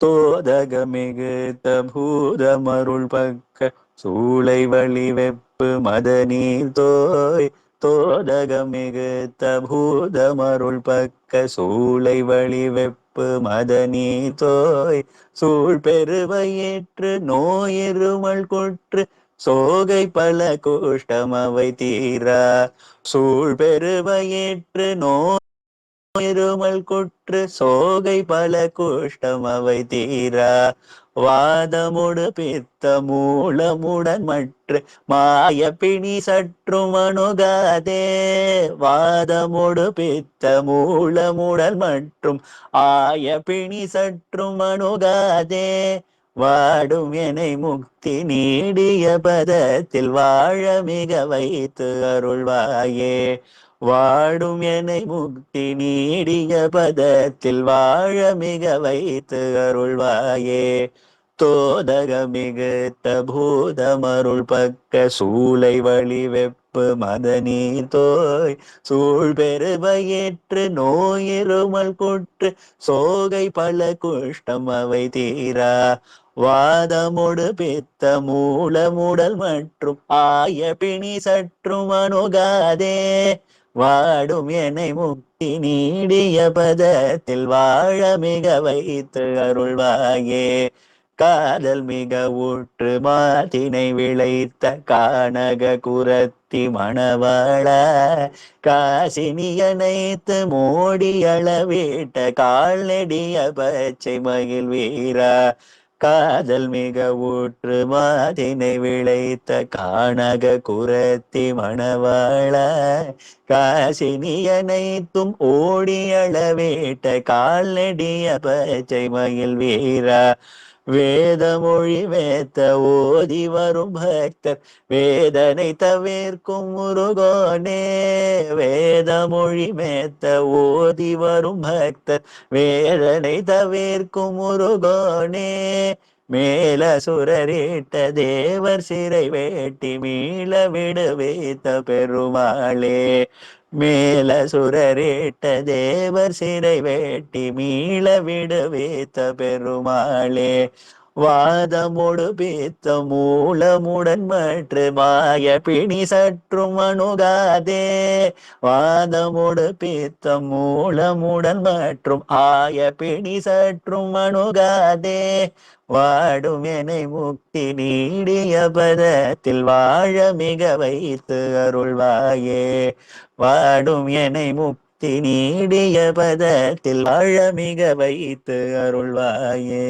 தோதகமிகுத்த பூதமருள் பக்க சூளை வழி வெப்பு மதநீர் தோய். தோதகமிகுத்த பூதமருள் பக்க சூளை வழி வெப்பு மதநீர் தோய். சூழ் பெருவையேற்று நோயிருமல் கொற்று சோகை பல கோஷ்டமவை தீரா. சூழ் பெருவையேற்று இருமல் குற்று சோகை பல குஷ்டம் அவை தீரா. வாதமுடு பித்த மூலமுடன் மற்ற மாய பிணி சற்றும் அணுகாதே. வாதமுடு பித்த மூலமுடன் மற்றும் ஆய பிணி சற்றும் அணுகாதே. வாடும் எனை முக்தி நீடிய பதத்தில் வாழ மிக வைத்து அருள்வாயே. வாடும் எனை முக்தி நீடிய பதத்தில் வாழ மிக வைத்து அருள்வாயே. தோதக மிகுத்த பூதமருள் பக்க சூளை வழி வெப்பு மதநீர் தோய். சூழ் பெருவையேற்று நோயிருமல் குற்று சோகை பல குஷ்டம் அவை தீரா. வாதமுடு பித்த மூலமுடல் மற்றும் ஆய பிணி சற்றும் அணுகாதே. வாடும் எனை முக்தி நீடிய பதத்தில் வாழ மிக வைத்து அருள்வாயே. காதல் மிக ஊற்று மாத்தினை விளைத்த கானக குரத்தி மணவாள. காசினி அனைத்து மோடி அளவிட்ட கால் நெடிய பச்சை மகிழ் வீரா. காதல் மிக ஊற்று மாதினை விளைத்த கானக குரத்தி மணவாள. காசினி அனைத்தும் ஓடி அளவேட்ட கால் நெடிய பச்சை மகிழ் வீரா. வேதமொழி வேத்த ஓதி வரும் பக்தர் வேதனை தவிர்க்கும் முருகோனே. வேதமொழி மேத்த ஓதி வரும் பக்தர் வேதனை தவிர்க்கும் முருகோனே. மேல சுரரிட்ட தேவர் சிறை வேட்டி மீள விடுவித்த பெருமாளே. மேல சுரரிட்ட தேவர் சிறை வேட்டி மீள விடுவித்த பெருமாளே. வாதமுடு பித்த மூலமுடன் மற்ற மாய பிணி சற்றும் அணுகாதே. வாதமுடு பித்த மூலமுடன் மற்றும் ஆய பிணி சற்றும் அணுகாதே. வாடும் எனை முக்தி நீடிய பதத்தில் வாழ மிக வைத்து அருள்வாயே. வாடும் எனை முக்தி நீடிய பதத்தில் வாழ மிக வைத்து அருள்வாயே.